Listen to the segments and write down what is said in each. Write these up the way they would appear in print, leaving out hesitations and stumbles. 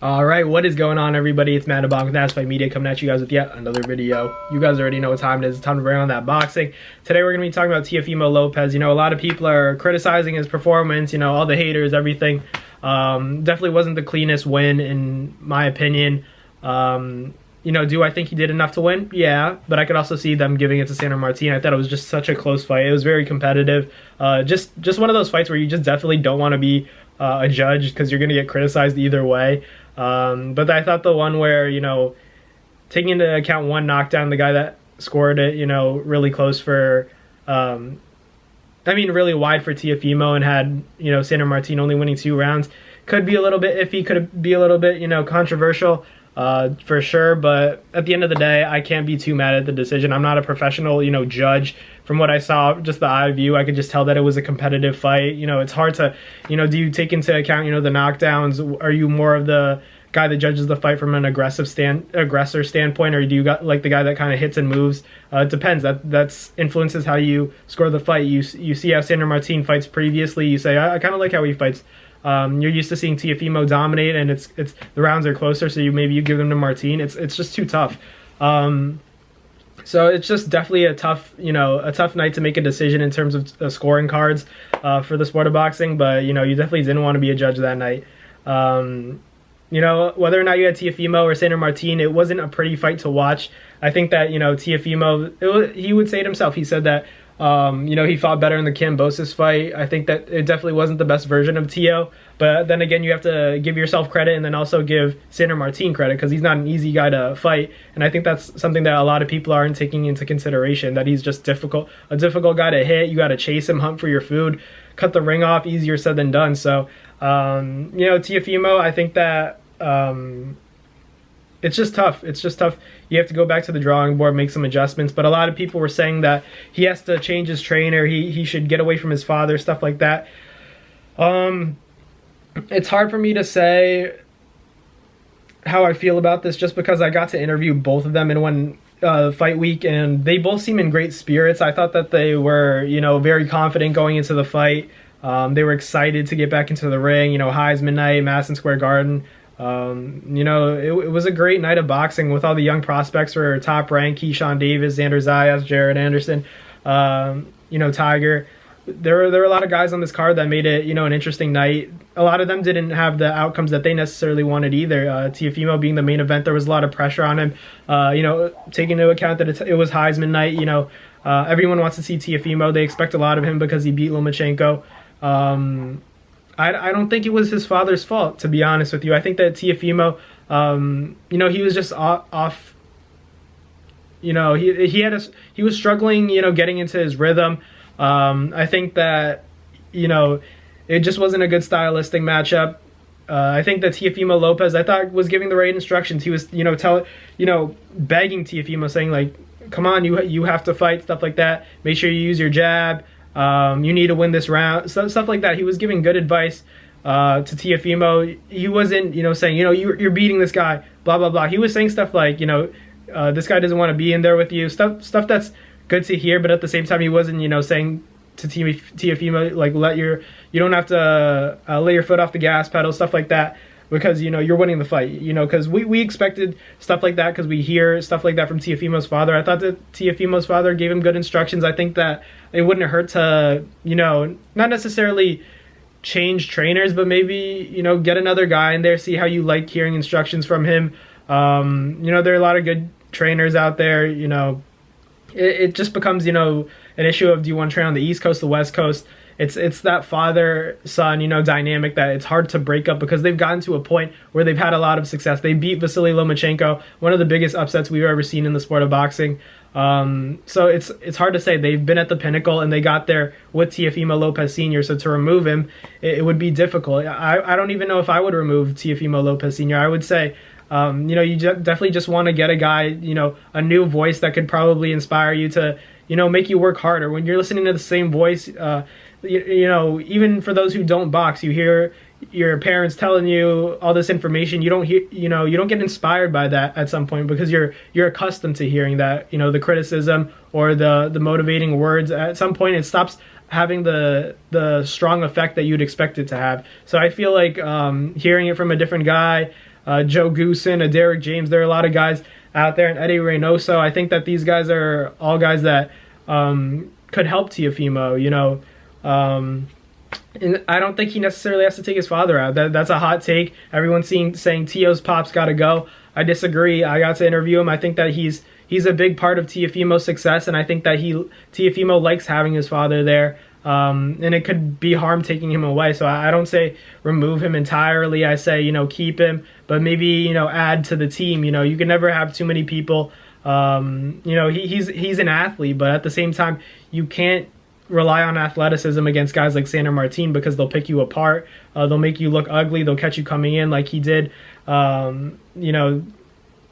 All right, what is going on, everybody? It's Matt with That's Fight Media coming at you guys with yet another video. You guys already know what time it is. It's time to bring on that boxing. Today we're going to be talking about Teofimo Lopez. You know, a lot of people are criticizing his performance, you know, all the haters, everything. Definitely wasn't the cleanest win, in my opinion. You know, do I think he did enough to win? Yeah, but I could also see them giving it to Sandor Martin. I thought it was just such a close fight. It was very competitive. Just one of those fights where you just definitely don't want to be a judge because you're going to get criticized either way. But I thought the one where, you know, taking into account one knockdown, the guy that scored it, you know, really close for, really wide for Teofimo and had, you know, Sandor Martin only winning 2 rounds. Could be a little bit iffy, could be a little bit, you know, controversial, for sure. But at the end of the day, I can't be too mad at the decision. I'm not a professional, you know, judge. From what I saw, just the eye view, I could just tell that it was a competitive fight. You know, it's hard to, you know, do you take into account, you know, the knockdowns? Are you more of the guy that judges the fight from an aggressor standpoint, or do you got like the guy that kind of hits and moves? It depends. That's influences how you score the fight. You see how Sandor Martin fights previously. You say, I kind of like how he fights. You're used to seeing Teofimo dominate, and it's the rounds are closer, so you give them to Martin. It's just too tough. So it's just definitely a tough night to make a decision in terms of scoring cards for the sport of boxing. But you know, you definitely didn't want to be a judge that night. You know, whether or not you had Teofimo or Sandor Martin, it wasn't a pretty fight to watch. I think that, you know, Teofimo, he would say it himself. He said that, you know, he fought better in the Kambosos fight. I think that it definitely wasn't the best version of Teo. But then again, you have to give yourself credit and then also give Sandor Martin credit because he's not an easy guy to fight. And I think that's something that a lot of people aren't taking into consideration, that he's just a difficult guy to hit. You got to chase him, hunt for your food, cut the ring off, easier said than done. So, you know, Teofimo, I think that it's just tough. It's just tough. You have to go back to the drawing board, make some adjustments. But a lot of people were saying that he has to change his trainer. He should get away from his father, stuff like that. It's hard for me to say how I feel about this just because I got to interview both of them in one fight week, and they both seem in great spirits. I thought that they were, you know, very confident going into the fight. They were excited to get back into the ring, you know, Heisman night, Madison Square Garden. You know, it was a great night of boxing with all the young prospects who were top ranked: Keyshawn Davis, Xander Zayas, Jared Anderson, you know, Tiger. There were a lot of guys on this card that made it, you know, an interesting night. A lot of them didn't have the outcomes that they necessarily wanted either. Teofimo being the main event, there was a lot of pressure on him. You know, taking into account that it was Heisman night, you know, everyone wants to see Teofimo. They expect a lot of him because he beat Lomachenko. I don't think it was his father's fault, to be honest with you. I think that Teofimo, you know, he was just off. You know, he was struggling, you know, getting into his rhythm. I think that, you know, it just wasn't a good stylistic matchup. I think that Teofimo Lopez, I thought, was giving the right instructions. He was, you know, begging Teofimo, saying like, "Come on, you have to fight," stuff like that. Make sure you use your jab. You need to win this round, stuff like that. He was giving good advice to Teofimo. He wasn't, you know, saying, you know, you're beating this guy, blah blah blah. He was saying stuff like, you know, this guy doesn't want to be in there with you. Stuff that's good to hear, but at the same time, he wasn't, you know, saying to Teofimo like, you don't have to lay your foot off the gas pedal, stuff like that, because, you know, you're winning the fight, you know, because we expected stuff like that because we hear stuff like that from Teofimo's father. I thought that Teofimo's father gave him good instructions. I think that it wouldn't hurt to, you know, not necessarily change trainers, but maybe, you know, get another guy in there, see how you like hearing instructions from him. You know, there are a lot of good trainers out there. You know, it just becomes, you know, an issue of, do you want to train on the East Coast, the West Coast? It's that father-son, you know, dynamic that it's hard to break up because they've gotten to a point where they've had a lot of success. They beat Vasily Lomachenko, one of the biggest upsets we've ever seen in the sport of boxing. So it's hard to say. They've been at the pinnacle and they got there with Teofimo Lopez Sr. So to remove him, it would be difficult. I don't even know if I would remove Teofimo Lopez Sr. I would say, you know, you definitely just want to get a guy, you know, a new voice that could probably inspire you to, you know, make you work harder. When you're listening to the same voice, you know, even for those who don't box, you hear your parents telling you all this information. You don't hear, you know, you don't get inspired by that at some point because you're accustomed to hearing that, you know, the criticism or the motivating words. At some point, it stops having the strong effect that you'd expect it to have. So I feel like hearing it from a different guy, Joe Goosen, a Derek James. There are a lot of guys out there, and Eddie Reynoso. I think that these guys are all guys that could help Teofimo, you know. And I don't think he necessarily has to take his father out. That's a hot take. Everyone's saying Teo's pop's got to go. I disagree. I got to interview him. I think that he's a big part of Teofimo's success, and I think that Teofimo likes having his father there. And it could be harm taking him away. So I don't say remove him entirely. I say, you know, keep him, but maybe, you know, add to the team. You know, you can never have too many people. You know, he's an athlete, but at the same time, you can't rely on athleticism against guys like Sander Martin, because they'll pick you apart. They'll make you look ugly. They'll catch you coming in like he did. You know,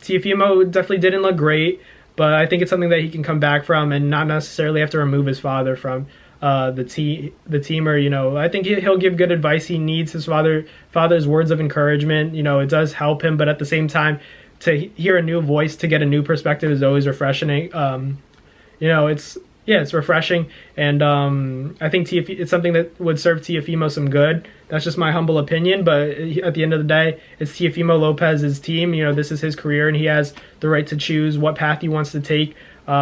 Teofimo definitely didn't look great, but I think it's something that he can come back from and not necessarily have to remove his father from the team. Or, you know, I think he'll give good advice. He needs his father's words of encouragement. You know, it does help him, but at the same time, to hear a new voice, to get a new perspective is always refreshing. You know, it's refreshing, and I think it's something that would serve Teofimo some good. That's just my humble opinion, but at the end of the day, it's Teofimo Lopez's team. You know, this is his career, and he has the right to choose what path he wants to take. You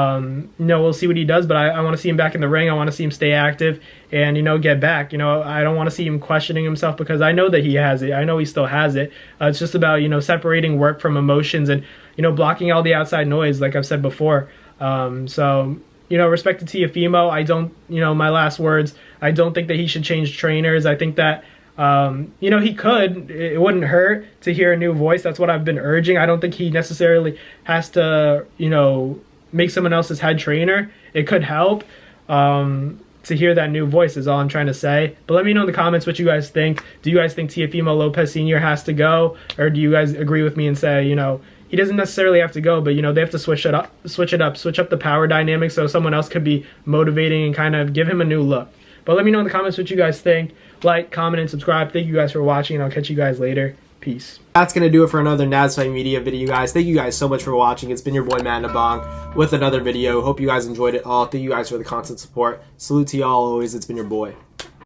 know, we'll see what he does, but I want to see him back in the ring. I want to see him stay active and, you know, get back. You know, I don't want to see him questioning himself, because I know that he has it. I know he still has it. It's just about, you know, separating work from emotions and, you know, blocking all the outside noise, like I've said before. So, you know, respect to Teofimo. I don't, you know, my last words, I don't think that he should change trainers. I think that, you know, he could. It wouldn't hurt to hear a new voice. That's what I've been urging. I don't think he necessarily has to, you know, make someone else's head trainer. It could help to hear that new voice is all I'm trying to say. But let me know in the comments what you guys think. Do you guys think Teofimo Lopez Sr. has to go? Or do you guys agree with me and say, you know, he doesn't necessarily have to go, but, you know, they have to switch up the power dynamic so someone else could be motivating and kind of give him a new look. But let me know in the comments what you guys think. Like, comment, and subscribe. Thank you guys for watching, and I'll catch you guys later. Peace. That's going to do it for another NASFIGHT Media video, guys. Thank you guys so much for watching. It's been your boy, Matt Nabong, with another video. Hope you guys enjoyed it all. Thank you guys for the constant support. Salute to y'all always. It's been your boy.